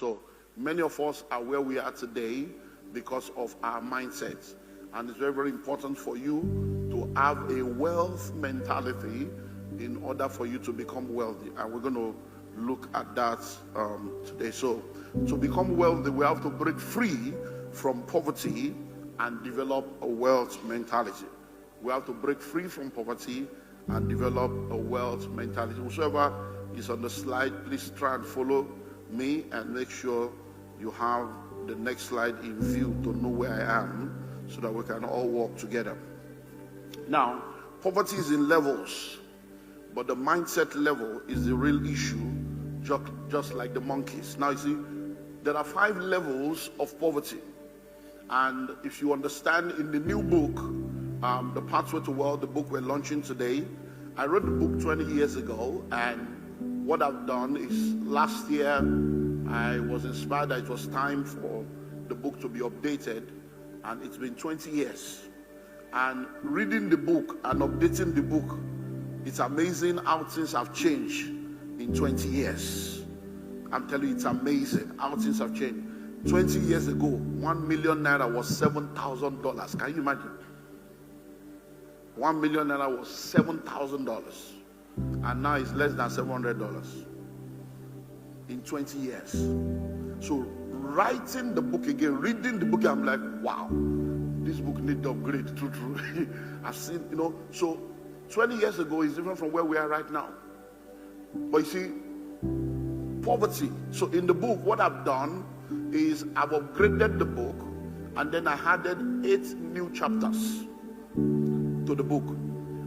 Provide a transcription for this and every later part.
So many of us are where we are today because of our mindset. And it's very, very important for you to have a wealth mentality in order for you to become wealthy. And we're going to look at that today. So to become wealthy, we have to break free from poverty and develop a wealth mentality. We have to break free from poverty and develop a wealth mentality. Whoever is on the slide, please try and follow me and make sure you have the next slide in view to know where I am so that we can all walk together. Now, poverty is in levels, but the mindset level is the real issue, just like the monkeys. Now, you see, there are 5 levels of poverty. And if you understand in the new book, The Pathway to Wealth, the book we're launching today, I wrote the book 20 years ago, and what I've done is last year I was inspired that it was time for the book to be updated, and it's been 20 years. And reading the book and updating the book, it's amazing how things have changed in 20 years. I'm telling you, it's amazing how things have changed. 20 years ago, 1 million naira was $7,000. Can you imagine? 1 million naira was $7,000. And now it's less than $700 in 20 years. So writing the book again, reading the book, I'm like, wow, this book needs to upgrade. True. I've seen, so 20 years ago is different from where we are right now. But you see, poverty. So in the book, what I've done is I've upgraded the book, and then I added 8 new chapters to the book.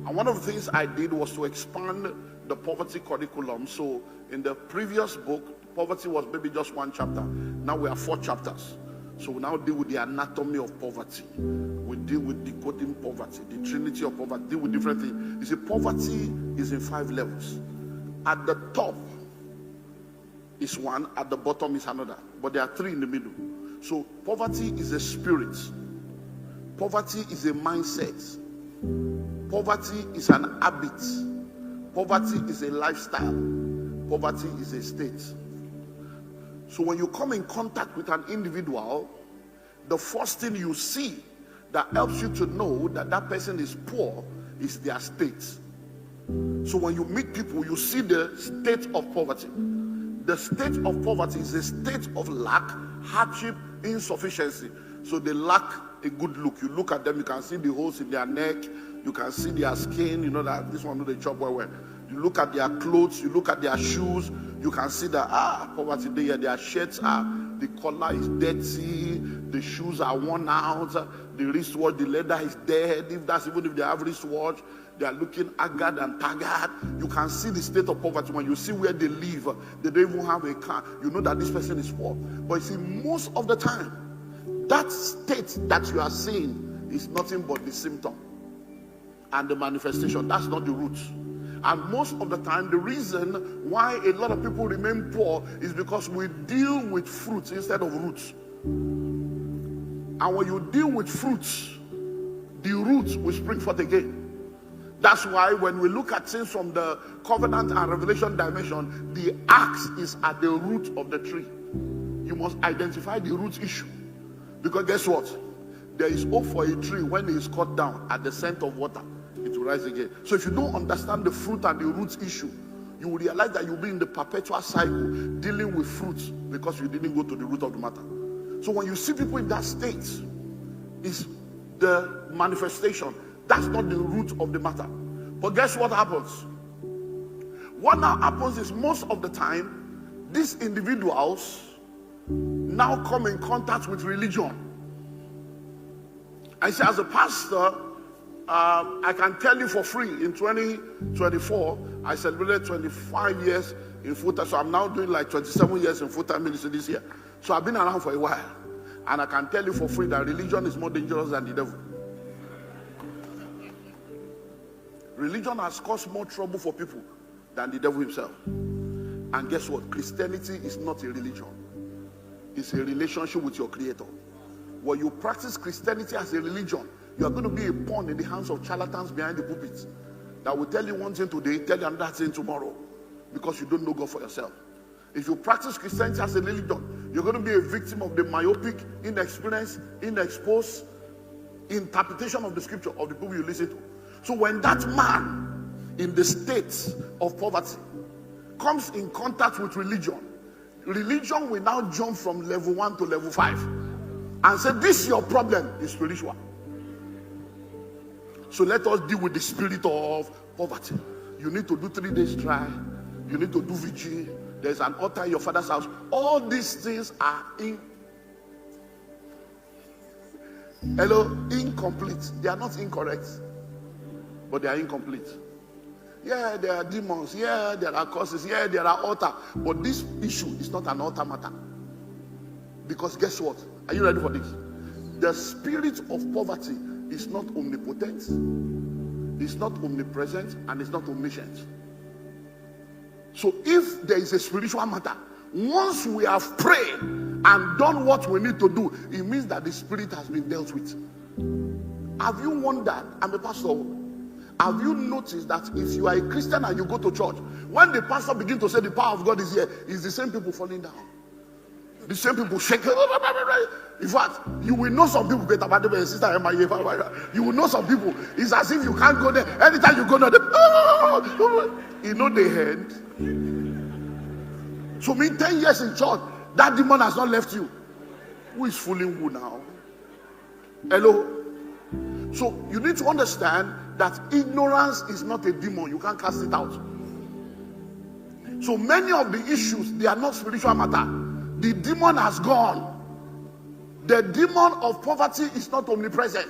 And one of the things I did was to expand the poverty curriculum. So in the previous book, poverty was maybe just 1 chapter. Now we have 4 chapters. So we now deal with the anatomy of poverty. We deal with decoding poverty, the trinity of poverty, deal with different things. You see, poverty is in 5 levels. At the top is one, at the bottom is another. But there are 3 in the middle. So poverty is a spirit. Poverty is a mindset. Poverty is an habit. Poverty is a lifestyle. Poverty is a state. So when you come in contact with an individual, the first thing you see that helps you to know that that person is poor is their state. So when you meet people, you see the state of poverty. The state of poverty is a state of lack, hardship, insufficiency. So they lack a good look. You look at them, you can see the holes in their neck, you can see their skin, you know that this one do the chop well. You look at their clothes, you look at their shoes, you can see that poverty there, their shirts the collar is dirty, the shoes are worn out, the wristwatch, the leather is dead. Even if they have wristwatch, they are looking haggard and tagged. You can see the state of poverty. When you see where they live, they don't even have a car. You know that this person is poor. But you see, most of the time, that state that you are seeing is nothing but the symptom and the manifestation. That's not the root. And most of the time, the reason why a lot of people remain poor is because we deal with fruits instead of roots. And when you deal with fruits, the roots will spring forth again. That's why when we look at things from the covenant and revelation dimension, the axe is at the root of the tree. You must identify the root issue. Because guess what? There is hope for a tree when it is cut down at the scent of water. It will rise again. So if you don't understand the fruit and the root issue, you will realize that you'll be in the perpetual cycle dealing with fruits because you didn't go to the root of the matter. So when you see people in that state, it's the manifestation. That's not the root of the matter. But guess what happens? What now happens is most of the time, these individuals now come in contact with religion. I say, as a pastor, I can tell you for free, in 2024, I celebrated 25 years in full-time. So I'm now doing like 27 years in full-time ministry this year. So I've been around for a while. And I can tell you for free that religion is more dangerous than the devil. Religion has caused more trouble for people than the devil himself. And guess what? Christianity is not a religion. It's a relationship with your Creator. When you practice Christianity as a religion, you are going to be a pawn in the hands of charlatans behind the pulpit that will tell you one thing today, tell you another thing tomorrow, because you don't know God for yourself. If you practice Christianity as a religion, You're going to be a victim of the myopic, inexperienced, inexposed interpretation of the scripture of the people you listen to. So when that man in the state of poverty comes in contact with religion, religion will now jump from level 1 to level 5 and say, this your problem is spiritual. So let us deal with the spirit of poverty. You need to do 3 days try. You need to do vigil. There's an altar in your father's house. All these things are incomplete. They are not incorrect, but they are incomplete. Yeah, there are demons. Yeah, there are curses. Yeah, there are altars. But this issue is not an altar matter. Because guess what? Are you ready for this? The spirit of poverty is not omnipotent, it's not omnipresent, and it's not omniscient. So if there is a spiritual matter, once we have prayed and done what we need to do, it means that the spirit has been dealt with. Have you wondered? I'm a pastor. Have you noticed that if you are a Christian and you go to church, when the pastor begins to say the power of God is here, it's the same people falling down. The same people shaking. In fact, you will know some people, sister, you will know some people. It's as if you can't go there. Anytime you go there, you know the hand. So me 10 years in church, that demon has not left you. Who is fooling who now? Hello? So you need to understand that ignorance is not a demon. You can't cast it out. So many of the issues, they are not spiritual matter. The demon has gone. The demon of poverty is not omnipresent.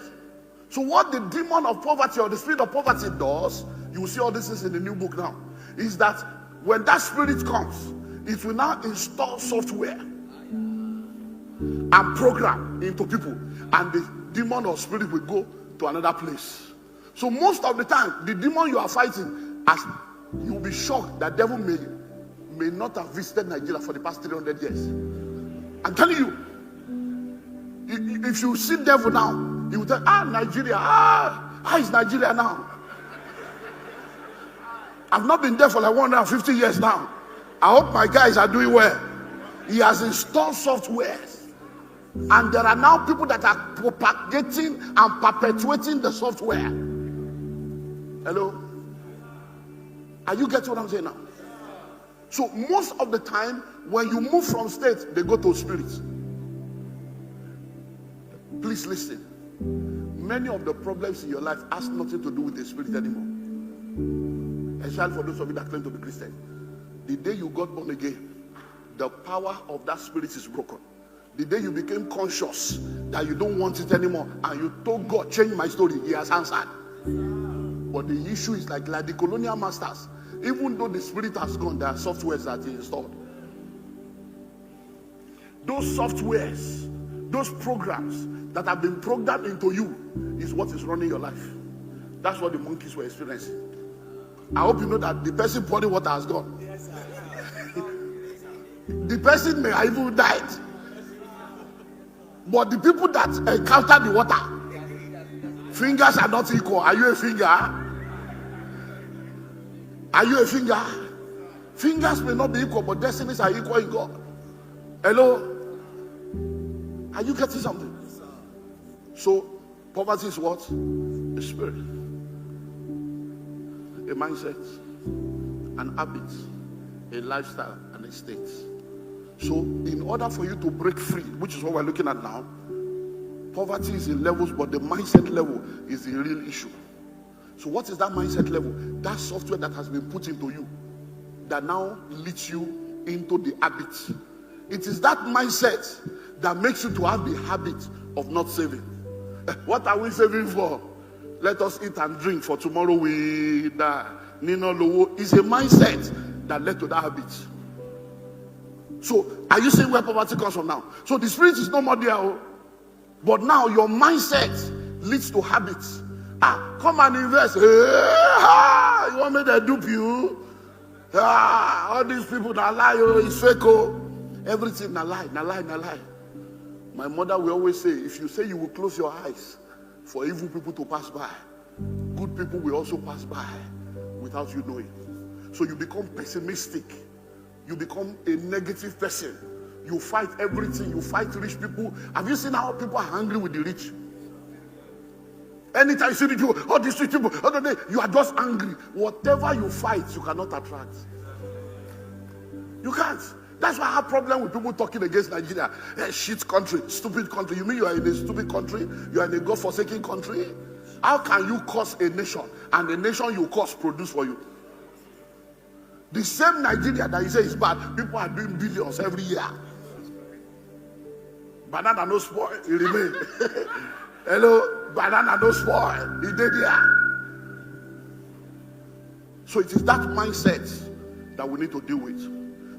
So what the demon of poverty or the spirit of poverty does, you will see all this is in the new book now, is that when that spirit comes, it will now install software and program into people, and the demon or spirit will go to another place. So most of the time, the demon you are fighting, as you will be shocked that devil may not have visited Nigeria for the past 300 years. I'm telling you, if you see devil now, he will tell, Nigeria, how is Nigeria now? I've not been there for like 150 years now. I hope my guys are doing well. He has installed software, and there are now people that are propagating and perpetuating the software. Hello? Are you getting what I'm saying now? So most of the time, when you move from state, they go to spirit. Please listen. Many of the problems in your life has nothing to do with the spirit anymore. Especially for those of you that claim to be Christian. The day you got born again, the power of that spirit is broken. The day you became conscious that you don't want it anymore, and you told God, change my story, he has answered. But the issue is like the colonial masters. Even though the spirit has gone, there are softwares that he installed. Those softwares, those programs that have been programmed into you is what is running your life. That's what the monkeys were experiencing. I hope you know that the person pouring water has gone. The person may have even died. But the people that encountered the water, fingers are not equal. Are you a finger? Are you a finger? Fingers may not be equal, but destinies are equal in God. Hello? Are you getting something? So, poverty is what? A spirit, a mindset, an habit, a lifestyle, and a state. So, in order for you to break free, which is what we're looking at now, poverty is in levels, but the mindset level is the real issue. So what is that mindset level? That software that has been put into you that now leads you into the habit. It is that mindset that makes you to have the habit of not saving. What are we saving for? Let us eat and drink, for tomorrow we die. Nino Lowo is a mindset that led to that habit. So are you seeing where poverty comes from now? So the spirit is no more there, but now your mindset leads to habits. Come and invest. You want me to dupe you? All these people that lie, it's fake. Everything na lie. My mother will always say, if you say you will close your eyes for evil people to pass by, good people will also pass by without you knowing. So you become pessimistic. You become a negative person You fight everything. You fight rich people. Have you seen how people are angry with the rich? Anytime you see the people, all these rich people, you are just angry. Whatever you fight, you cannot attract. You can't. That's why I have problem with people talking against Nigeria. Shit country, stupid country. You mean you are in a stupid country? You are in a God-forsaken country? How can you curse a nation and the nation you curse produce for you? The same Nigeria that you say is bad, people are doing billions every year. Banana no spoil, it remain. Hello, banana no spoil, it did here. So it is that mindset that we need to deal with.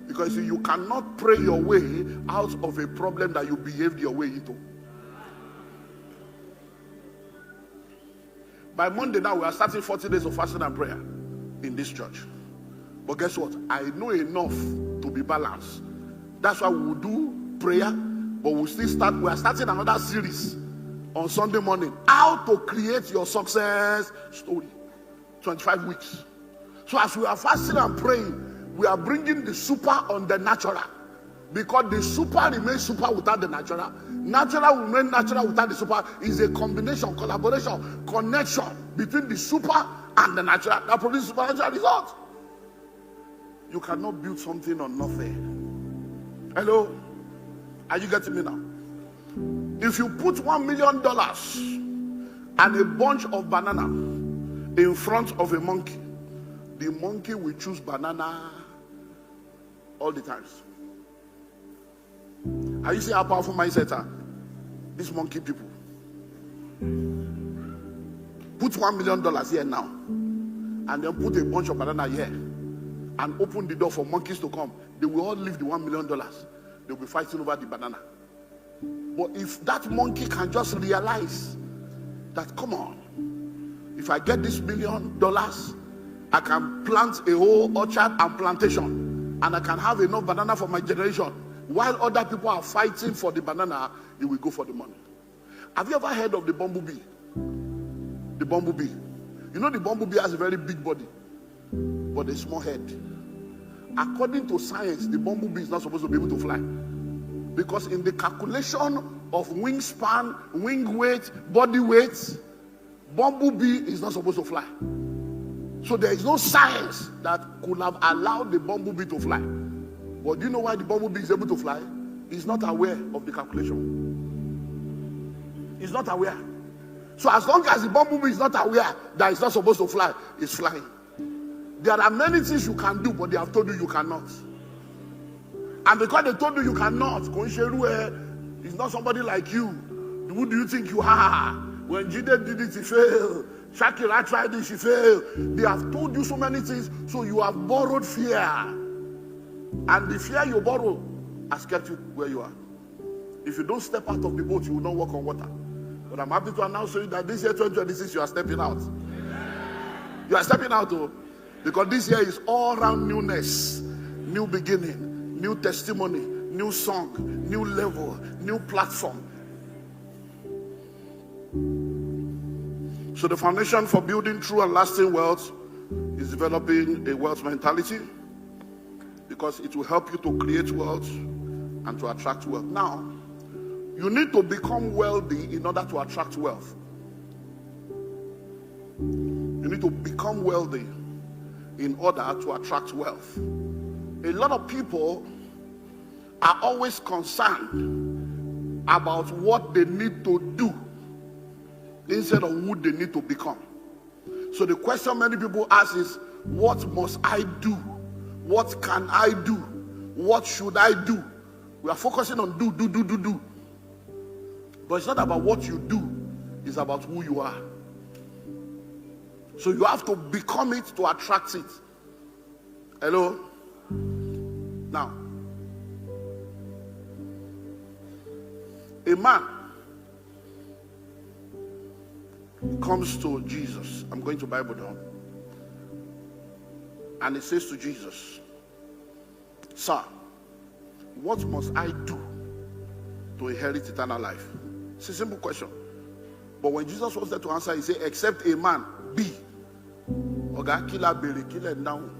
Because you cannot pray your way out of a problem that you behaved your way into. By Monday now, we are starting 40 days of fasting and prayer in this church. But guess what? I know enough to be balanced. That's why we will do prayer, but we are starting another series on Sunday morning. How to create your success story. 25 weeks. So as we are fasting and praying, we are bringing the super on the natural. Because the super remains super without the natural. Natural will remain natural without the super. Is a combination, collaboration, connection between the super and the natural that produces supernatural results. You cannot build something on nothing. Hello? Are you getting me now? If you put $1 million and a bunch of banana in front of a monkey, the monkey will choose banana all the times. Are you seeing how powerful mindsets are? These monkey people. Put $1 million here now, and then put a bunch of banana here, and open the door for monkeys to come. They will all leave the $1 million. They will be fighting over the banana. But if that monkey can just realize that, come on, if I get this $1 million, I can plant a whole orchard and plantation, and I can have enough banana for my generation. While other people are fighting for the banana, he will go for the money. Have you ever heard of the bumblebee? The bumblebee. You know the bumblebee has a very big body, but a small head. According to science, the bumblebee is not supposed to be able to fly. Because in the calculation of wingspan, wing weight, body weight, bumblebee is not supposed to fly. So there is no science that could have allowed the bumblebee to fly. But do you know why the bumblebee is able to fly? He's not aware of the calculation. He's not aware. So as long as the bumblebee is not aware that it's not supposed to fly, it's flying. There are many things you can do, but they have told you you cannot. And because they told you cannot, it's not somebody like you. Who do you think you are? When Jide did it, he failed. Shakira tried it, she failed. They have told you so many things, so you have borrowed fear. And the fear you borrow has kept you where you are. If you don't step out of the boat, you will not walk on water. But I'm happy to announce to you that this year, 2026, you are stepping out. You are stepping out, though, because this year is all-round newness, new beginning, new testimony, new song, new level, new platform. So the foundation for building true and lasting wealth is developing a wealth mentality, because it will help you to create wealth and to attract wealth. Now, you need to become wealthy in order to attract wealth. You need to become wealthy in order to attract wealth. A lot of people are always concerned about what they need to do instead of who they need to become. So the question many people ask is, what must I do? What can I do? What should I do? We are focusing on do. But it's not about what you do, it's about who you are. So you have to become it to attract it. Hello? Now, a man comes to Jesus. I'm going to Bible down. And he says to Jesus, "Sir, what must I do to inherit eternal life?" It's a simple question. But when Jesus was there to answer, he said, "Except a man be." Oga, kill her, kill her down.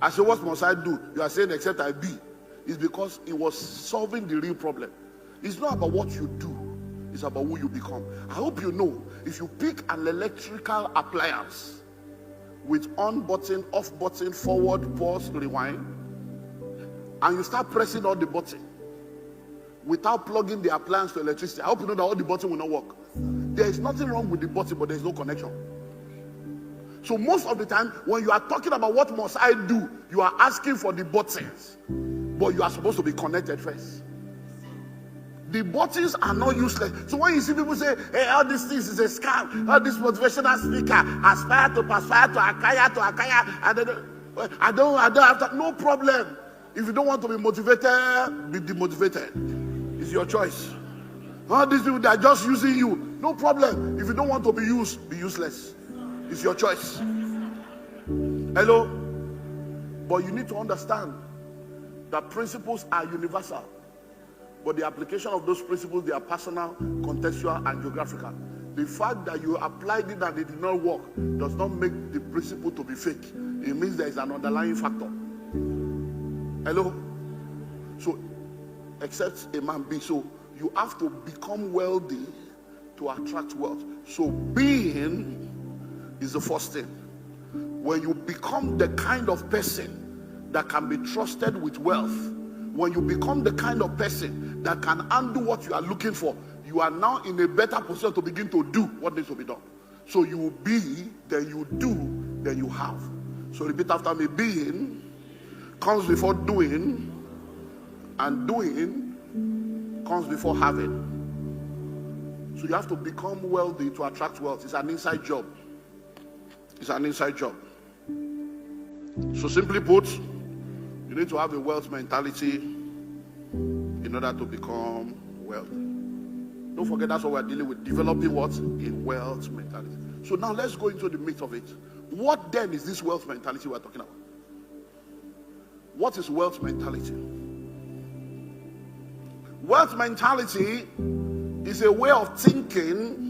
I said, "What must I do?" You are saying, "Except I be." is because it was solving the real problem. It's not about what you do, it's about who you become. I hope you know, if you pick an electrical appliance with on button, off button, forward, pause, rewind, and you start pressing all the button without plugging the appliance to electricity, I hope you know that all the button will not work. There is nothing wrong with the button, but there is no connection. So most of the time, when you are talking about what must I do, you are asking for the buttons, but you are supposed to be connected first. The buttons are not useless. So when you see people say, hey, all these things is a scam, all this motivational speaker, aspire to Akaya, and then, I don't have to, no problem. If you don't want to be motivated, be demotivated. It's your choice. All these people that are just using you, no problem. If you don't want to be used, be useless. It's your choice. Hello? But you need to understand that principles are universal. But the application of those principles, they are personal, contextual, and geographical. The fact that you applied it and it did not work does not make the principle to be fake. It means there is an underlying factor. Hello? So, except a man be. So, you have to become wealthy to attract wealth. So, being is the first thing. When you become the kind of person that can be trusted with wealth, when you become the kind of person that can undo what you are looking for, you are now in a better position to begin to do what needs to be done. So you will be, then you do, then you have. So repeat after me. Being comes before doing, and doing comes before having. So you have to become wealthy to attract wealth. It's an inside job. It's an inside job. So simply put, you need to have a wealth mentality in order to become wealthy. Don't forget, that's what we're dealing with. Developing what? A wealth mentality. So now let's go into the meat of it. What then is this wealth mentality we're talking about? What is wealth mentality? Wealth mentality is a way of thinking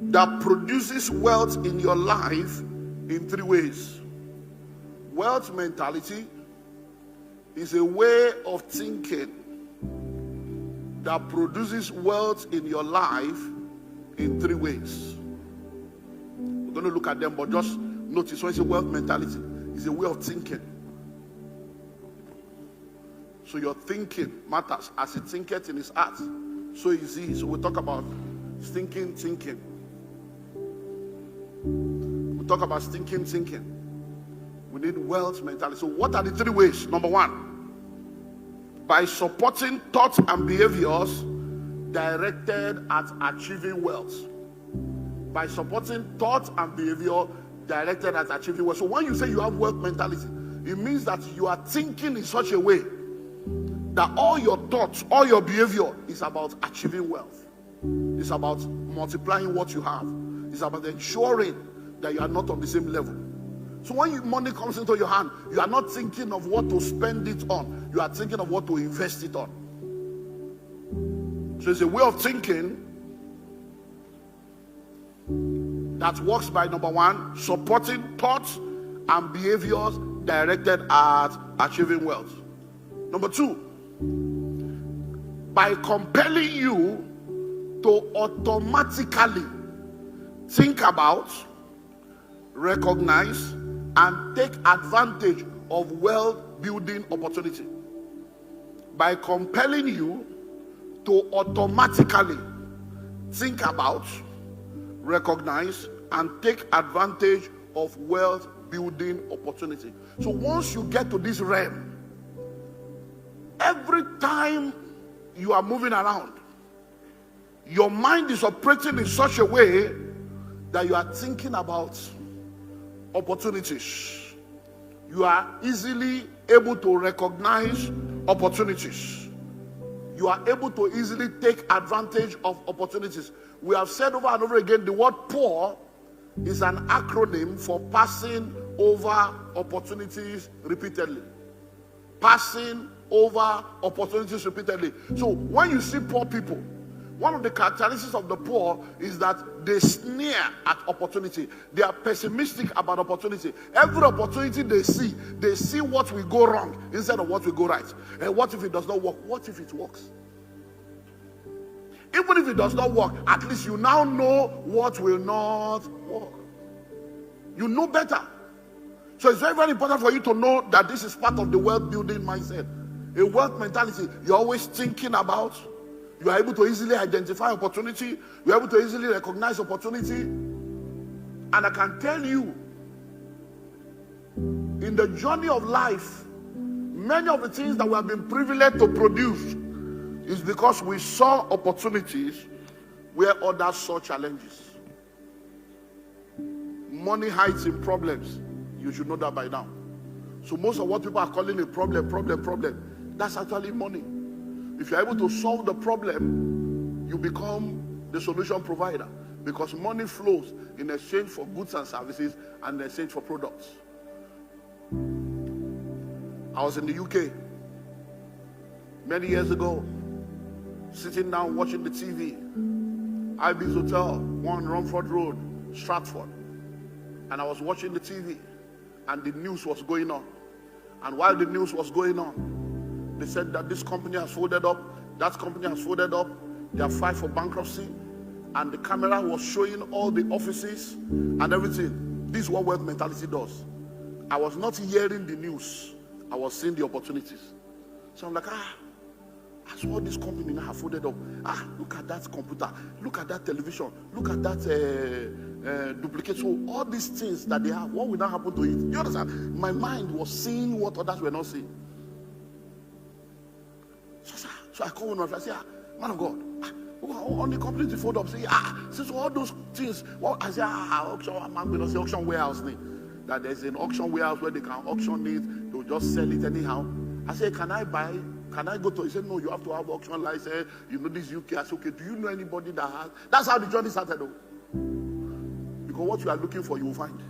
that produces wealth in your life in three ways. Wealth mentality is a way of thinking that produces wealth in your life in three ways. We're going to look at them, but just notice when it's a wealth mentality, it's a way of thinking. So your thinking matters. As he thinketh in his heart, so is he. So we'll talk about thinking. We'll talk about thinking. We need wealth mentality. So what are the three ways? Number one, by supporting thoughts and behaviors directed at achieving wealth. By supporting thoughts and behavior directed at achieving wealth. So when you say you have wealth mentality, it means that you are thinking in such a way that all your thoughts, all your behavior is about achieving wealth. It's about multiplying what you have. It's about ensuring that you are not on the same level. So when money comes into your hand, you are not thinking of what to spend it on. You are thinking of what to invest it on. So it's a way of thinking that works by, number one, supporting thoughts and behaviors directed at achieving wealth. Number two, by compelling you to automatically think about, recognize, and take advantage of wealth building opportunity. By compelling you to automatically think about, recognize, and take advantage of wealth building opportunity. So once you get to this realm, every time you are moving around, your mind is operating in such a way that you are thinking about opportunities. You are easily able to recognize opportunities. You are able to easily take advantage of opportunities. We have said over and over again, the word POUR is an acronym for passing over opportunities repeatedly. Passing over opportunities repeatedly. So when you see poor people, One of the characteristics of the poor is that they sneer at opportunity. They are pessimistic about opportunity. Every opportunity they see what will go wrong instead of what will go right. And what if it does not work? What if it works? Even if it does not work, at least you now know what will not work. You know better. So it's very, very important for you to know that this is part of the wealth building mindset. A wealth mentality, you're always thinking about. You are able to easily identify opportunity. You are able to easily recognize opportunity. And I can tell you, in the journey of life, many of the things that we have been privileged to produce is because we saw opportunities where others saw challenges. Money hides in problems. You should know that by now. So most of what people are calling a problem, that's actually money. If you're able to solve the problem, you become the solution provider, because money flows in exchange for goods and services and in exchange for products. I was in the UK many years ago, sitting down watching the TV, Ibis Hotel, 1 Romford Road, Stratford. And I was watching the TV, and the news was going on. And while the news was going on, they said that this company has folded up, that company has folded up, they have filed for bankruptcy, and the camera was showing all the offices and everything. This is what wealth mentality does. I was not hearing the news, I was seeing the opportunities. So I'm like, I saw this company now have folded up. Look at that computer, look at that television, look at that duplicate. So all these things that they have, what will now happen to it? You understand? My mind was seeing what others were not seeing. So I call one of them, I say, man of God, only company to fold up. Say, since all those things, I say, auction, I'm going to say auction warehouse. That there's an auction warehouse where they can auction it, they'll just sell it anyhow. I say, can I buy? Can I go to? He said, no, you have to have auction license. You know this UK. I said, okay, do you know anybody that has? That's how the journey started, though. Because what you are looking for, you will find.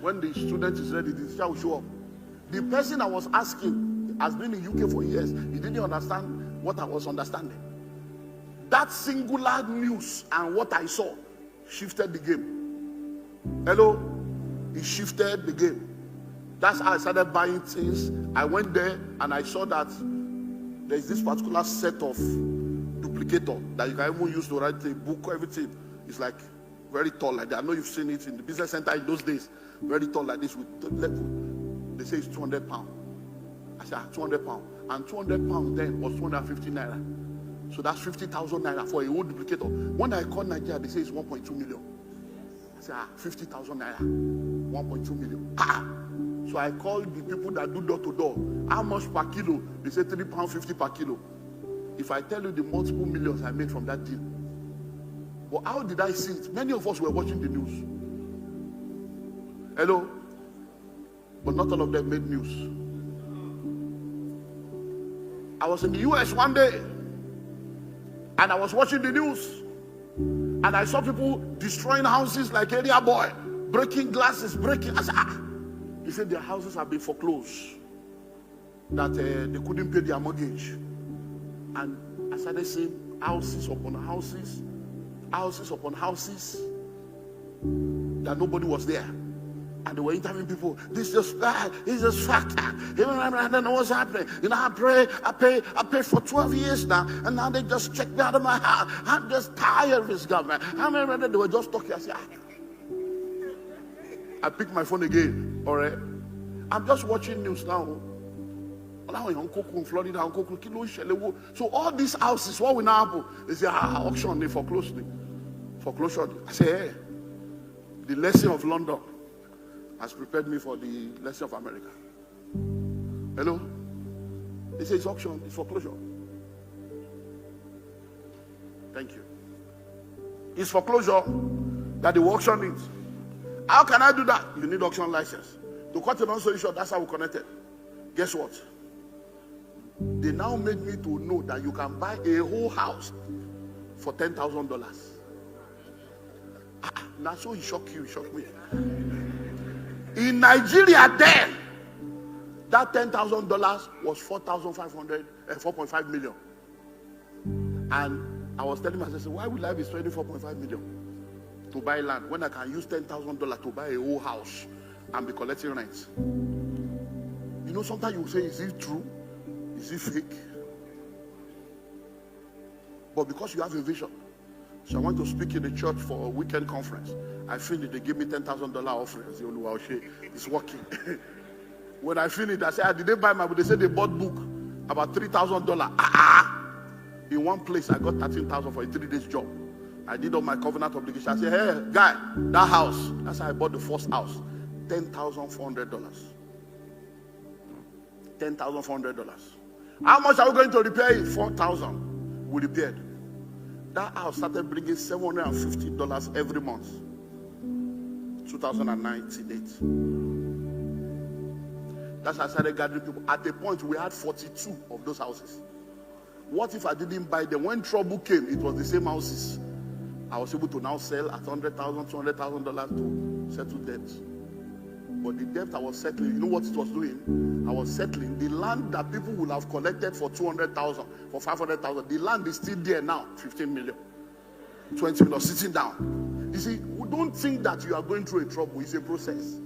When the student is ready, the teacher will show up. The person I was asking has been in UK for years. He didn't understand what I was understanding. That singular news and what I saw shifted the game. Hello? It shifted the game. That's how I started buying things. I went there and I saw that there's this particular set of duplicator that you can even use to write a book, everything. It's like very tall like that. I know you've seen it in the business center in those days. Very tall like this with level. They say it's 200 pounds. I said, 200 pounds. And 200 pounds then was 250 naira. So that's 50,000 naira for a whole duplicator. When I called Nigeria, they say it's 1.2 million. I said, 50,000 naira, 1.2 million. So I called the people that do door to door. How much per kilo? They say £3.50 per kilo. If I tell you the multiple millions I made from that deal. But how did I see it? Many of us were watching the news. Hello? But not all of them made news. I was in the US one day, and I was watching the news, and I saw people destroying houses like area boy, breaking glasses, breaking. I said, They said their houses have been foreclosed, that they couldn't pay their mortgage. And I started seeing houses upon houses, houses upon houses, that nobody was there. And they were interviewing people. This is just fact. I don't know what's happening. You know, I pay for 12 years now, and now they just checked me out of my house. I'm just tired of this government. I remember they were just talking. I said, I picked my phone again. All right, I'm just watching news now. Now in Florida, so all these houses, what will now happen? They say, auction, they foreclosure. I say, hey, the lesson of London has prepared me for the lesson of America. Hello? They say it's auction, it's foreclosure. Thank you. It's foreclosure that the auction needs. How can I do that? You need auction license. To cut a long story short, that's how we connected. Guess what? They now made me to know that you can buy a whole house for $10,000. Now, so it shocked you, it shocked me. In Nigeria then, that $10,000 was 4.5 million. And I was telling myself, why would I be spending 4.5 million to buy land when I can use $10,000 to buy a whole house and be collecting rent? You know, sometimes you say, is it true? Is it fake? But because you have a vision. So I went to speak in the church for a weekend conference. I finished, they gave me $10,000 offering. I said, it's working. When I finished, I said, did they buy my book? They said they bought book about $3,000. In one place, I got $13,000 for a 3 days job. I did all my covenant obligation. I said, hey, guy, that house. That's how I bought the first house. $10,400. $10,400. How much are we going to repair it? $4,000. We repaired. That house started bringing $750 every month. 2019. That's how I started gathering people. At a point, we had 42 of those houses. What if I didn't buy them? When trouble came, it was the same houses. I was able to now sell at $100,000, $200,000 to settle debts. But the debt I was settling, you know what it was doing? I was settling the land that people would have collected for $200,000, for $500,000. The land is still there now, 15 million, 20 million, sitting down. You see, don't think that you are going through a trouble. It's a process.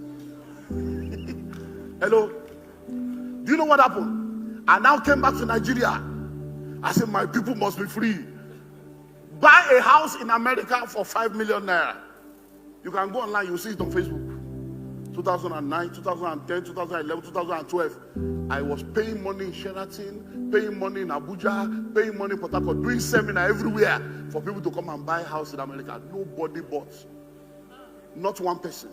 Hello? Do you know what happened? I now came back to Nigeria. I said, my people must be free. Buy a house in America for 5 million naira. You can go online, you'll see it on Facebook. 2009, 2010, 2011, 2012. I was paying money in Sheraton, paying money in Abuja, paying money in Port Harcourt, doing seminar everywhere for people to come and buy a house in America. Nobody bought. Not one person.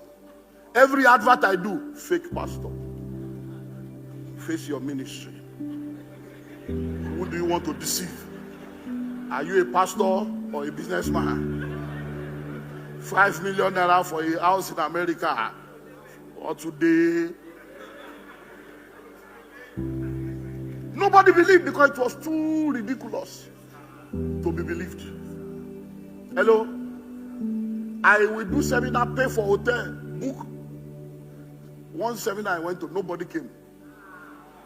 Every advert I do, fake pastor. Face your ministry. Who do you want to deceive? Are you a pastor or a businessman? 5 million naira for a house in America. Or today. Nobody believed because it was too ridiculous to be believed. Hello? I will do seminar, pay for hotel, book. One seminar I went to, nobody came.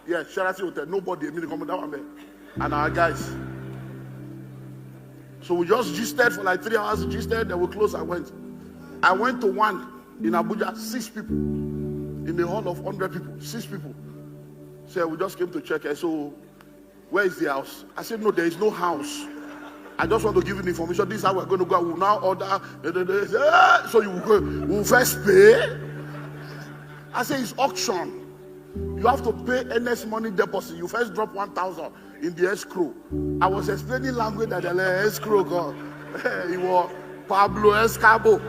Yeah, Sheraton Hotel, nobody. And our guys. So we just gisted for like 3 hours, gisted, then we closed. I went to one in Abuja, 6 people. In the hall of 100 people, 6 people. So we just came to check. So where is the house? I said, no, there is no house. I just want to give you the information. This is how we're going to go. We'll now order. So you will first pay. I said, it's auction. You have to pay NS money deposit. You first drop 1,000 in the escrow. I was explaining language that the escrow got. He was Pablo Escabo.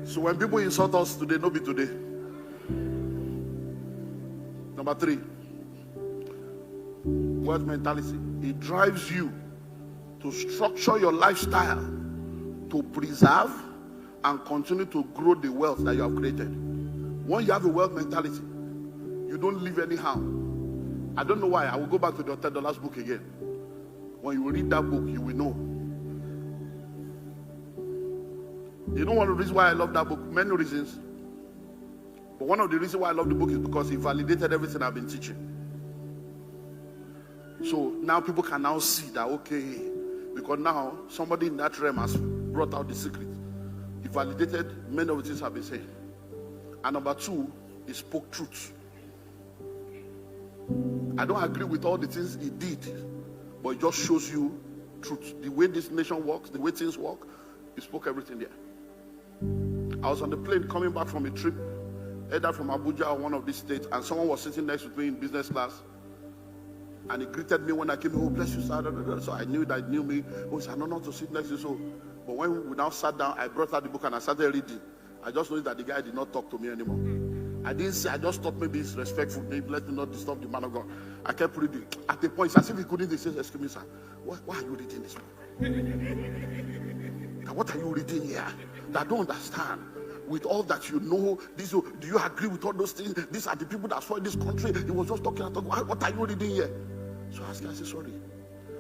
So when people insult us today, no be today. Number 3, wealth mentality. It drives you to structure your lifestyle to preserve and continue to grow the wealth that you have created. When you have a wealth mentality, you don't live anyhow. I don't know why. I will go back to the $10 book again. When you read that book, you will know. You know one of the reasons why I love that book? Many reasons. But one of the reasons why I love the book is because it validated everything I've been teaching. So now people can now see that, okay, because now somebody in that realm has brought out the secret. It validated many of the things I've been saying. And number 2, he spoke truth. I don't agree with all the things he did, but it just shows you truth. The way this nation works, the way things work, he spoke everything there. I was on the plane coming back from a trip, either from Abuja or one of these states, and someone was sitting next to me in business class, and he greeted me when I came. Oh, bless you, sir. So I knew that he knew me. Oh, it's an honor to sit next to you. So, but when we now sat down, I brought out the book and I started reading. I just noticed that the guy did not talk to me anymore. I didn't say. I just thought maybe it's respectful. Maybe let me not disturb the man of God. I kept reading. At the point, it's as if he couldn't say, "Excuse me, sir. Why are you reading this book? What are you reading here? That I don't understand. With all that you know, this, do you agree with all those things? These are the people that spoil this country." He was just talking and talking. What are you reading here? So I said, sorry,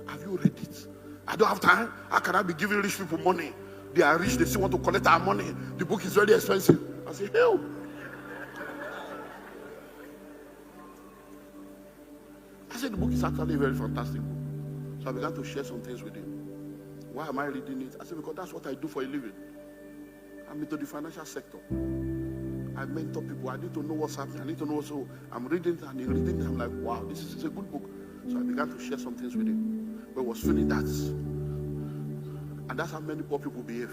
have you read it? I don't have time. How can I be giving rich people money? They are rich. They still want to collect our money. The book is very expensive. I say, hell. I said, the book is actually a very fantastic book. So I began to share some things with him. Why am I reading it? I said, because that's what I do for a living. I'm into the financial sector. I mentor people. I need to know what's happening. I need to know. So I'm reading it and reading it. I'm like, wow, this is a good book. So I began to share some things with him. But he was feeling that. And that's how many poor people behave.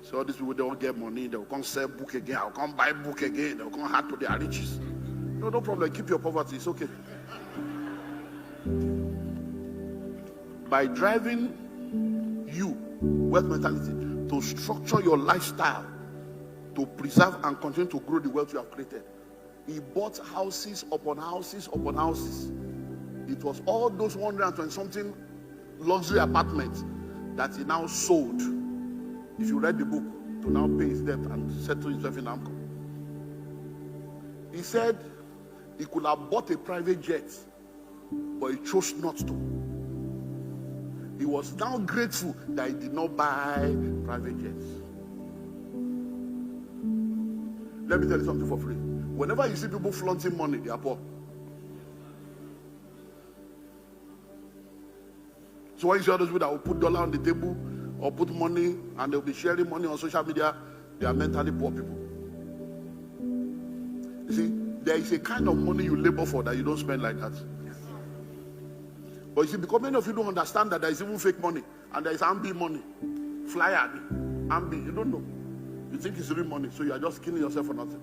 So all these people, they don't get money. They'll come sell book again. I'll come buy book again. They'll come add to their riches. No problem. Keep your poverty. It's okay. By driving you, wealth mentality, to structure your lifestyle, to preserve and continue to grow the wealth you have created. He bought houses upon houses upon houses. It was all those 120-something luxury apartments that he now sold. If you read the book, to now pay his debt and settle himself in Amco. He said he could have bought a private jet, but he chose not to. He was now grateful that he did not buy private jets. Let me tell you something for free. Whenever you see people flaunting money, they are poor. So when you see all those people that will put dollar on the table or put money and they'll be sharing money on social media, they are mentally poor people. You see, there is a kind of money you labor for that you don't spend like that. But you see, because many of you don't understand that there is even fake money and there is Ambi money. Flyer, Ambi, you don't know. You think it's real money, so you are just killing yourself for nothing.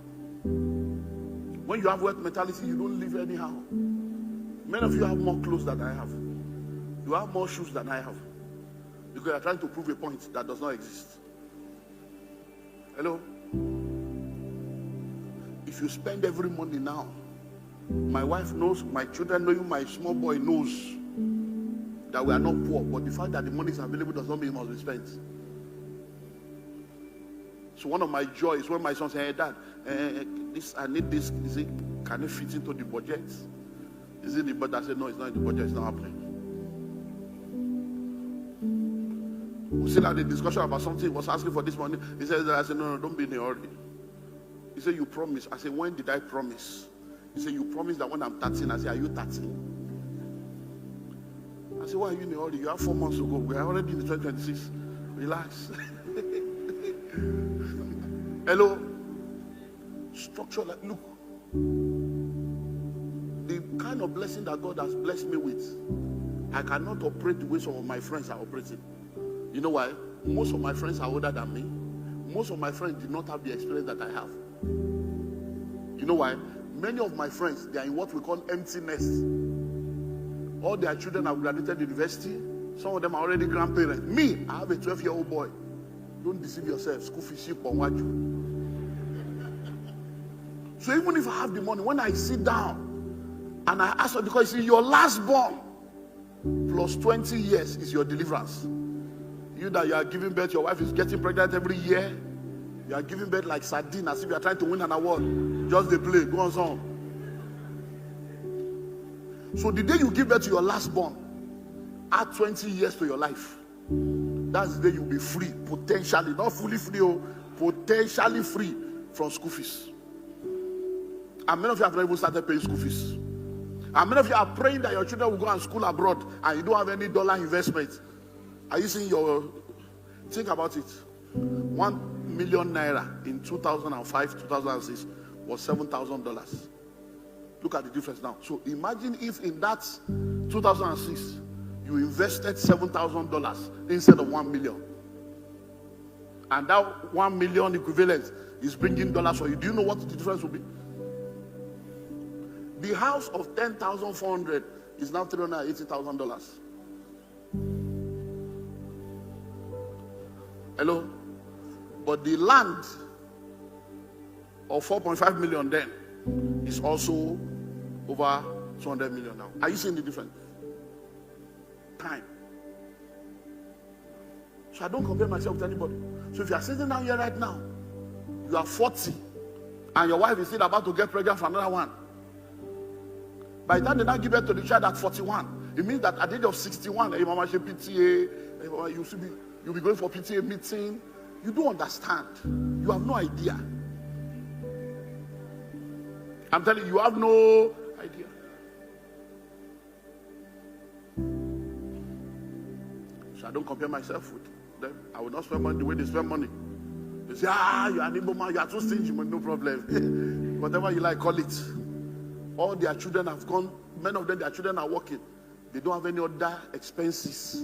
When you have wealth mentality, you don't live anyhow. Many of you have more clothes than I have. You have more shoes than I have. Because you are trying to prove a point that does not exist. Hello? If you spend every money now, my wife knows, my children know, my small boy knows that we are not poor, but the fact that the money is available does not mean it must be spent. So one of my joys when my son said, hey, Dad, I need this. Is it, can it fit into the budget? Is it the budget? I said, no, it's not in the budget. It's not happening. We still had a discussion about something. He was asking for this money. He said, I said, no, don't be in a hurry. He said, you promise. I said, when did I promise? He said, you promised that when I'm 13. I said, are you 13? I said, why are you in a hurry? You have 4 months to go. We are already in 2026. Relax. Hello? Structure, like, look. The kind of blessing that God has blessed me with, I cannot operate the way some of my friends are operating. You know why? Most of my friends are older than me. Most of my friends did not have the experience that I have. You know why? Many of my friends, they are in what we call empty nests. All their children have graduated university. Some of them are already grandparents. Me, I have a 12-year-old boy. Don't deceive yourself. School fees cheap on what you. So even if I have the money, when I sit down and I ask her, because you see, your last born plus 20 years is your deliverance. You that you are giving birth, your wife is getting pregnant every year. You are giving birth like sardine, as if you are trying to win an award. Just the play, go on song. So the day you give birth to your last born, add 20 years to your life. That's the day you'll be free, potentially, not fully free, potentially free from school fees. And many of you have not even started paying school fees. And many of you are praying that your children will go and school abroad and you don't have any dollar investment. Are you seeing your... Think about it. 1 million naira in 2005, 2006 was $7,000. Look at the difference now. So imagine if in that 2006, you invested $7,000 instead of 1 million. And that 1 million equivalent is bringing dollars for you. Do you know what the difference will be? The house of $10,400 is now $380,000. Hello? But the land of 4.5 million then is also over 200 million now. Are you seeing the difference? Time. So I don't compare myself with anybody. So if you are sitting down here right now, you are 40 and your wife is still about to get pregnant for another one. By the time they now give birth to the child at 41, it means that at the age of 61, you should be You'll be going for PTA meeting. You don't understand. You have no idea. I'm telling you, you have no idea. So I don't compare myself with them. I will not spend money the way they spend money. They say, you're an Igbo man, you are too stingy, man, no problem. Whatever you like, call it. All their children have gone, many of them, their children are working. They don't have any other expenses.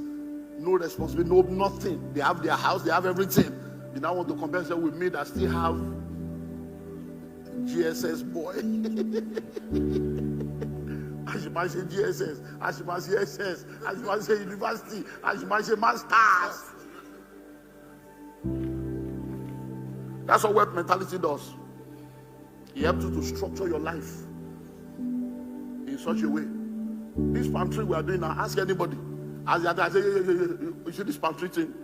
No responsibility, no nothing. They have their house, they have everything. You now want to compare yourself with me that still have GSS boy. As you might say GSS, as you might say SS, as you might say university, as you might say masters. That's what wealth mentality does. It helps you to structure your life in such a way. This palm tree we are doing now, ask anybody. As the other, I say, you see this palm tree thing?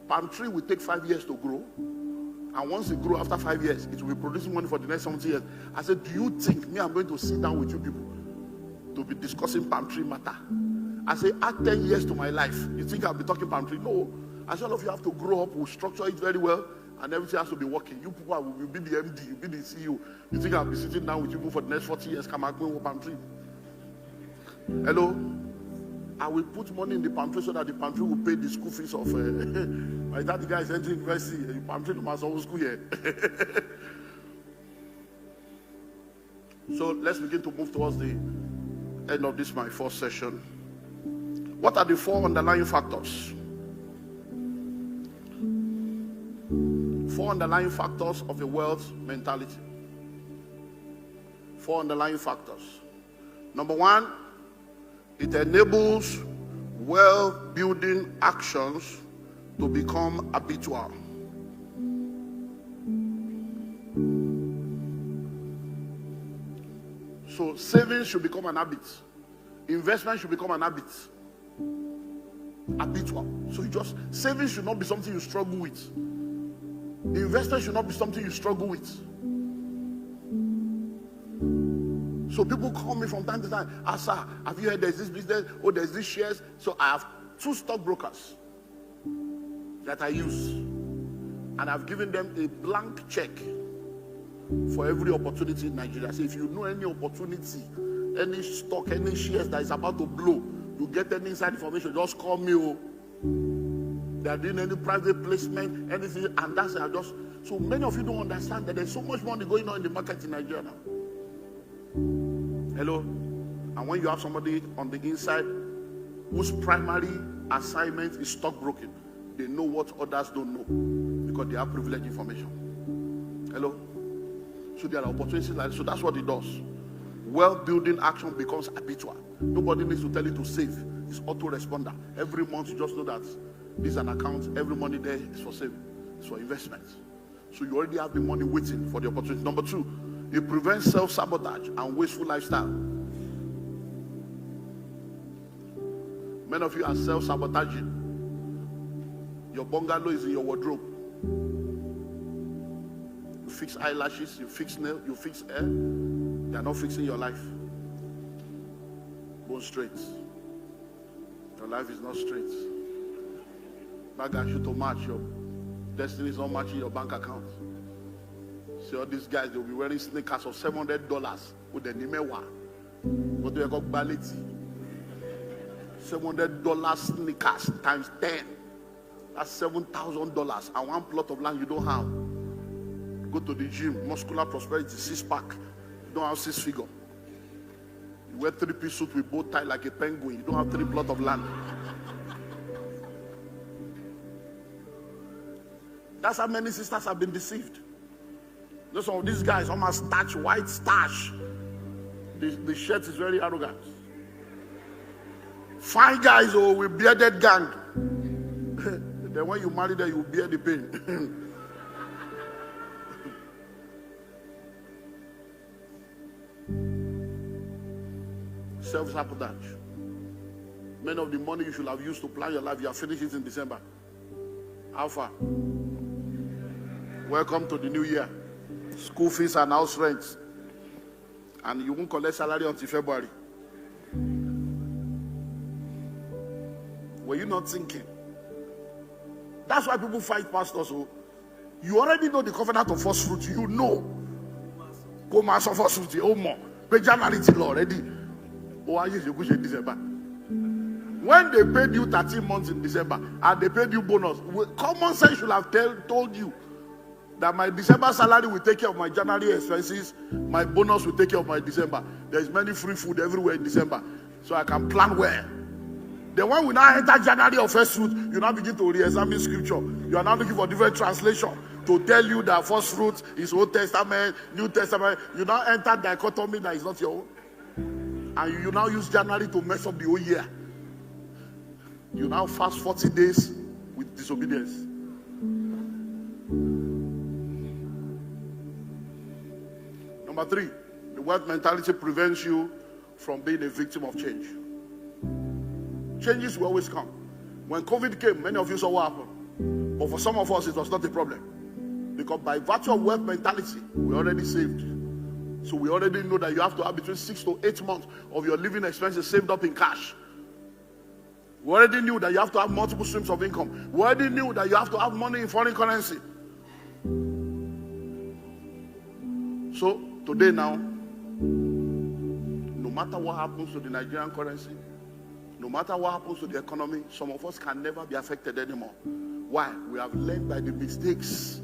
Palm tree will take 5 years to grow. And once it grows after 5 years, it will be producing money for the next 70 years. I said, do you think me, I'm going to sit down with you people to be discussing palm tree matter? I say, add 10 years to my life. You think I'll be talking palm tree? No. I said, all of you have to grow up, we'll structure it very well, and everything has to be working. You people will be the MD, you'll be the CEO. You think I'll be sitting down with you people for the next 40 years, come and go with palm tree? Hello? I will put money in the palm tree so that the palm tree will pay the school fees of my daddy guy is entering university. The palm tree no matter what school here. So let's begin to move towards the end of this, my first session. What are the 4 underlying factors? 4 underlying factors of a wealth mentality. 4 underlying factors. Number 1, it enables wealth-building actions to become habitual. So saving should become an habit. Investment should become an habit. Habitual. So saving should not be something you struggle with. Investment should not be something you struggle with. So people call me from time to time, sir, have you heard there's this business? Oh, there's this shares. So I have 2 stockbrokers that I use. And I've given them a blank check for every opportunity in Nigeria. So if you know any opportunity, any stock, any shares that is about to blow, you get any inside information, just call me. They're doing any private placement, anything, and that's it. So many of you don't understand that there's so much money going on in the market in Nigeria now. Hello? And when you have somebody on the inside whose primary assignment is stockbroking, they know what others don't know because they have privileged information. Hello? So there are opportunities like that. So that's what it does. Wealth building action becomes habitual. Nobody needs to tell you to save. It's autoresponder. Every month you just know that this is an account. Every money there is for saving. It's for investment. So you already have the money waiting for the opportunity. Number 2, it prevents self-sabotage and wasteful lifestyle. Many of you are self-sabotaging. Your bungalow is in your wardrobe. You fix eyelashes, you fix nails, you fix hair. They are not fixing your life. Bone straight. Your life is not straight. Bag and shoot to match. Your destiny is not matching your bank account. See all these guys, they'll be wearing sneakers of $700 with the Nimewa. What do you call bality? $700 sneakers times 10. That's $7,000. And 1 plot of land you don't have. Go to the gym, muscular prosperity, 6-pack. You don't have 6 figure. You wear 3-piece suit with bow tie like a penguin. You don't have 3 plot of land. That's how many sisters have been deceived. Those some of these guys almost starch, white starch. The shirt is very arrogant. Fine guys with bearded gang. Then when you marry them, you bear the pain. Self-sabotage. Many of the money you should have used to plan your life, you have finished it in December. How far? Welcome to the new year. School fees and house rents. And you won't collect salary until February. Were you not thinking That's why people fight pastors. So you already know the covenant of first fruit. You know. Go mass of first fruit. Oh, more. But January already. Oh, I use you in December. When they paid you 13 months in December and they paid you bonus, common sense should have told you that my December salary will take care of my January expenses, my bonus will take care of my December. There's many free food everywhere in December, so I can plan well. Then when we now enter January of first fruit, you now begin to re-examine scripture. You are now looking for different translation to tell you that first fruit is Old Testament, New Testament. You now enter dichotomy that is not your own. And you now use January to mess up the whole year. You now fast 40 days with disobedience. Number 3, the wealth mentality prevents you from being a victim of change. Changes will always come. When COVID came, many of you saw what happened. But for some of us, it was not a problem. Because by virtue of wealth mentality, we already saved. So we already know that you have to have between 6 to 8 months of your living expenses saved up in cash. We already knew that you have to have multiple streams of income. We already knew that you have to have money in foreign currency. So today now, no matter what happens to the Nigerian currency, no matter what happens to the economy, some of us can never be affected anymore. Why? We have learned by the mistakes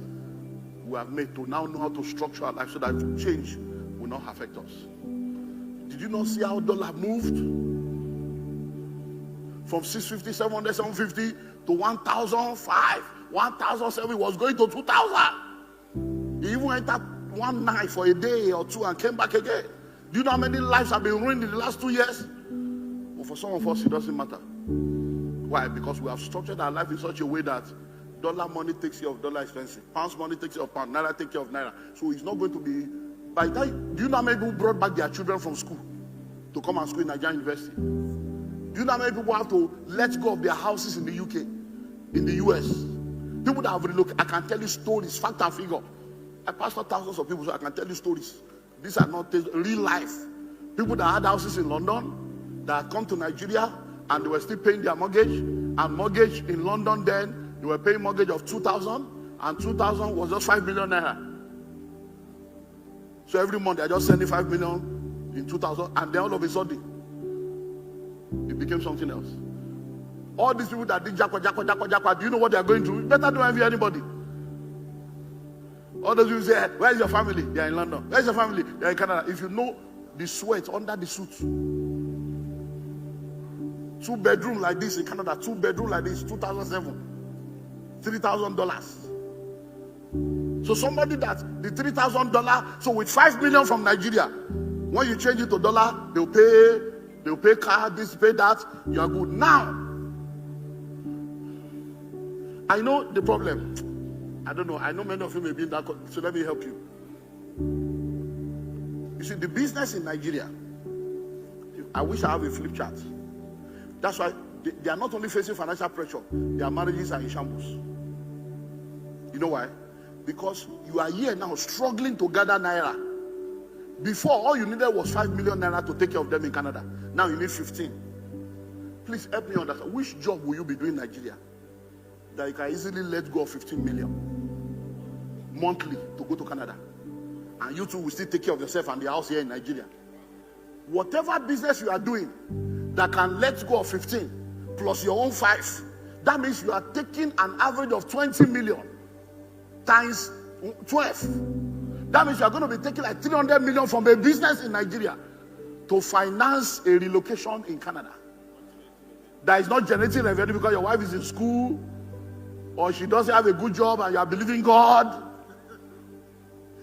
we have made to now know how to structure our life so that change will not affect us. Did you not see how dollar moved? From 650, 700, 750 to 1,005, 1,007, it was going to 2,000. He even entered one night for a day or two and came back again. Do you know how many lives have been ruined in the last 2 years? But for some of us, it doesn't matter. Why? Because we have structured our life in such a way that dollar money takes care of dollar expenses, pounds money takes care of pound, naira takes care of naira. So it's not going to be. By the time, do you know how many people brought back their children from school to come and school in Nigerian University? Do you know how many people have to let go of their houses in the UK, in the US? People that have relocated, I can tell you stories, fact and figure. I pastor thousands of people, so I can tell you stories. These are not real life. People that had houses in London, that come to Nigeria, and they were still paying their mortgage. And mortgage in London then, they were paying mortgage of 2,000, and 2,000 was just 5 million naira. So every month, they're just sending 5 million in 2,000, and then all of a sudden, it became something else. All these people that did jakwa, do you know what they are going through? You better don't envy anybody. All those people say, where's your family? They are in London. Where's your family? They are in Canada. If you know the sweat under the suit, 2-bedroom like this in Canada, 2-bedroom like this, 2007, $3,000. So somebody that the $3,000, so with 5 million from Nigeria, when you change it to dollar, they'll pay car, this, pay that, you are good. Now, I know the problem. I don't know. I know many of you may be in that, so let me help you. You see, the business in Nigeria, I wish I have a flip chart. That's why they are not only facing financial pressure, their marriages are in shambles. You know why? Because you are here now struggling to gather naira. Before, all you needed was 5 million naira to take care of them in Canada. Now you need 15. Please help me understand. Which job will you be doing in Nigeria that you can easily let go of 15 million monthly to go to Canada? And you two will still take care of yourself and the house here in Nigeria. Whatever business you are doing that can let go of 15 plus your own 5, that means you are taking an average of 20 million times 12. That means you are going to be taking like 300 million from a business in Nigeria to finance a relocation in Canada. That is not generating revenue because your wife is in school or she doesn't have a good job and you are believing God.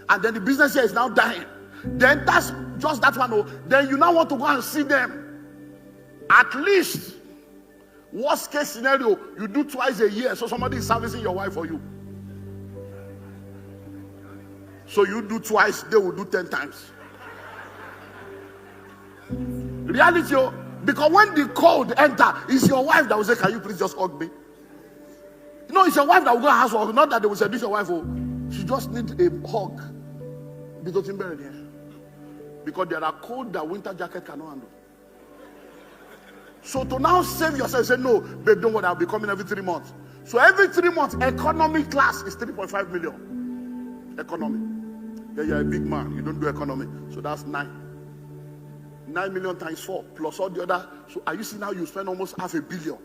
And then the business here is now dying. Then that's just that one. Then you now want to go and see them. At least, worst case scenario, you do twice a year. So somebody is servicing your wife for you. So you do twice, they will do 10 times. Reality, because when the cold enter, it's your wife that will say, can you please just hug me? No, it's your wife that will go and ask for hug. Not that they will say, this is your wife. She just needs a hug. Because there are cold that winter jacket cannot handle. So to now save yourself, say, no, babe, don't worry, I'll be coming every 3 months. So every 3 months, economy class is 3.5 million. Economy. Yeah, you're a big man. You don't do economy. So that's 9. 9 million times 4 plus all the other. So are you seeing how you spend almost $500 million?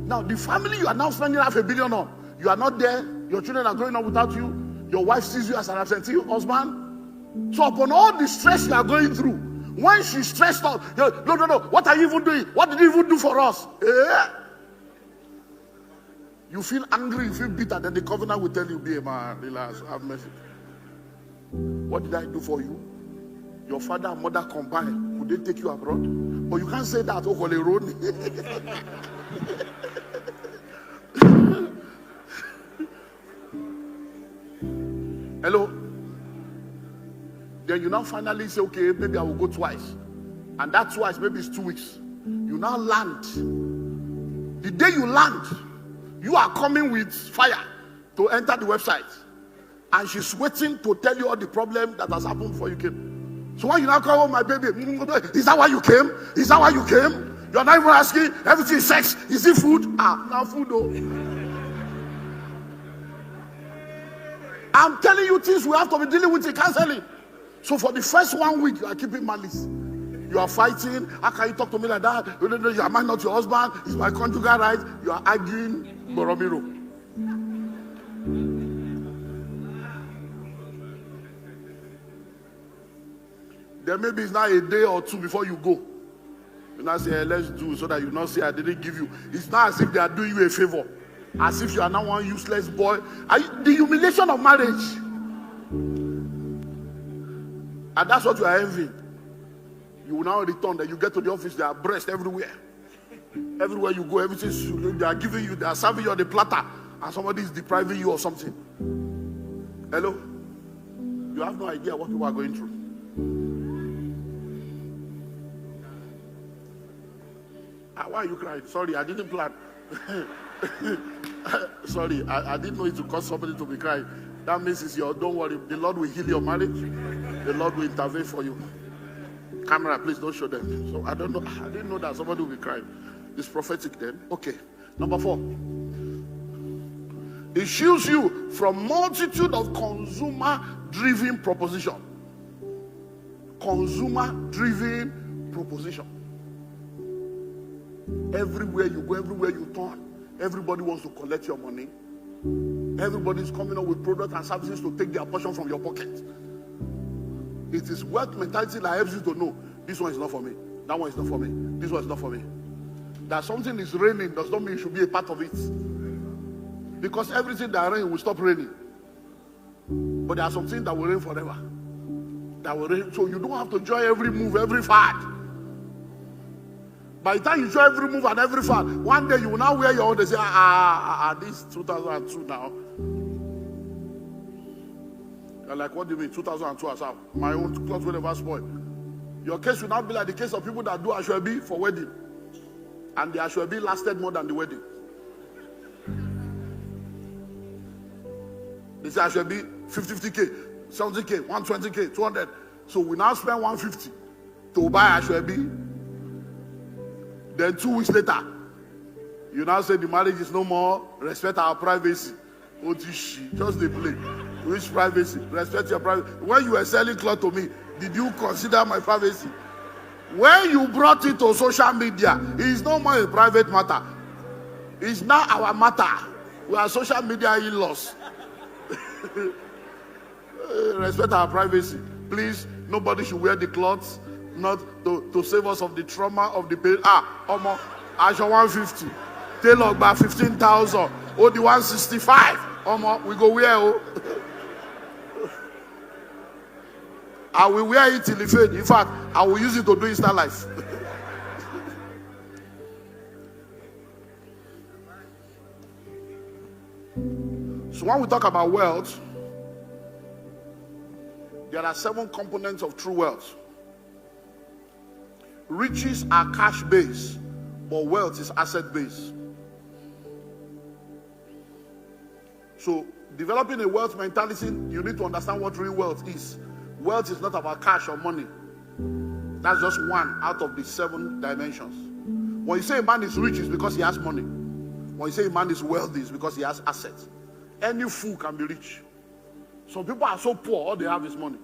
Now, the family you are now spending $500 million on, you are not there. Your children are growing up without you. Your wife sees you as an absentee husband. So upon all the stress you are going through, when she's stressed out, no, what are you even doing? What did you even do for us? You feel angry, you feel bitter, then the covenant will tell you, be a man, relax, have mercy. What did I do for you? Your father and mother combined, would they take you abroad? But you can't say that, oh, Road. Hello? Then you now finally say, okay, maybe I will go twice. And that twice, maybe it's 2 weeks. You now land. The day you land, you are coming with fire to enter the website. And she's waiting to tell you all the problem that has happened before you came. So when you now call, oh, my baby, is that why you came? Is that why you came? You're not even asking, everything is sex. Is it food? Now food, though. I'm telling you things we have to be dealing with in counseling. So for the first 1 week, you are keeping malice. You are fighting. How can you talk to me like that? Am I not your husband? It's my conjugal right. You are arguing. Boromiro. Then maybe it's now a day or two before you go. You now say, hey, let's do so that you not say I didn't give you. It's not as if they are doing you a favor. As if you are now one useless boy. The humiliation of marriage. And that's what you are envying. You will now return. Then you get to the office, there are breasts everywhere. Everywhere you go, everything they are giving you, they are serving you on the platter, and somebody is depriving you or something. Hello? You have no idea what people are going through. Why are you crying? Sorry, I didn't plan. Sorry, I didn't know it would cause somebody to be crying. That means it's your, don't worry, the Lord will heal your marriage. The Lord will intervene for you. Camera, please don't show them. So I don't know. I didn't know that somebody will be crying. It's prophetic then. Okay. Number 4. It shields you from multitude of consumer-driven proposition. Consumer-driven proposition. Everywhere you go, everywhere you turn, everybody wants to collect your money. Everybody is coming up with products and services to take their portion from your pocket. It is wealth mentality that helps you to know this one is not for me, that one is not for me, this one is not for me. That something is raining does not mean you should be a part of it. Because everything that rains will stop raining. But there are some things that will rain forever. That will rain. So you don't have to enjoy every move, every fad. By the time you enjoy every move and every fad, one day you will now wear your own. They say, this 2002 now. You're like, what do you mean? 2002 as well. My own clothes will never spoil. Your case will not be like the case of people that do ashwabi for wedding. And the ashwabi lasted more than the wedding. They say ashwabi 50K, 70K, 120K, 200. So we now spend 150 to buy ashwabi. Then 2 weeks later, you now say the marriage is no more. Respect our privacy. Just the play. Which privacy? Respect your privacy. When you were selling clothes to me, did you consider my privacy? When you brought it to social media, it is no more a private matter. It's now our matter. We are social media in-laws. Respect our privacy. Please, nobody should wear the clothes, not to save us of the trauma of the pain. Omo, Asha 150. Tailor by 15,000. Oh, the 165. Omo, we go wear. I will wear it till the fade. In fact, I will use it to do Insta life. So when we talk about wealth, there are 7 components of true wealth. Riches are cash-based, but wealth is asset-based. So developing a wealth mentality, you need to understand what real wealth is. Wealth is not about cash or money. That's just one out of the 7 dimensions. When you say a man is rich, it's because he has money. When you say a man is wealthy, it's because he has assets. Any fool can be rich. Some people are so poor, all they have is money.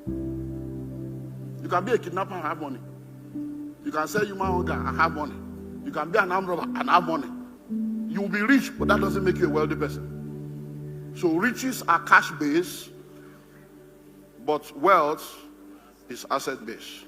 You can be a kidnapper and have money. You can sell human hunger and have money. You can be an armed robber and have money. You will be rich, but that doesn't make you a wealthy person. So riches are cash-based, but wealth is asset-based.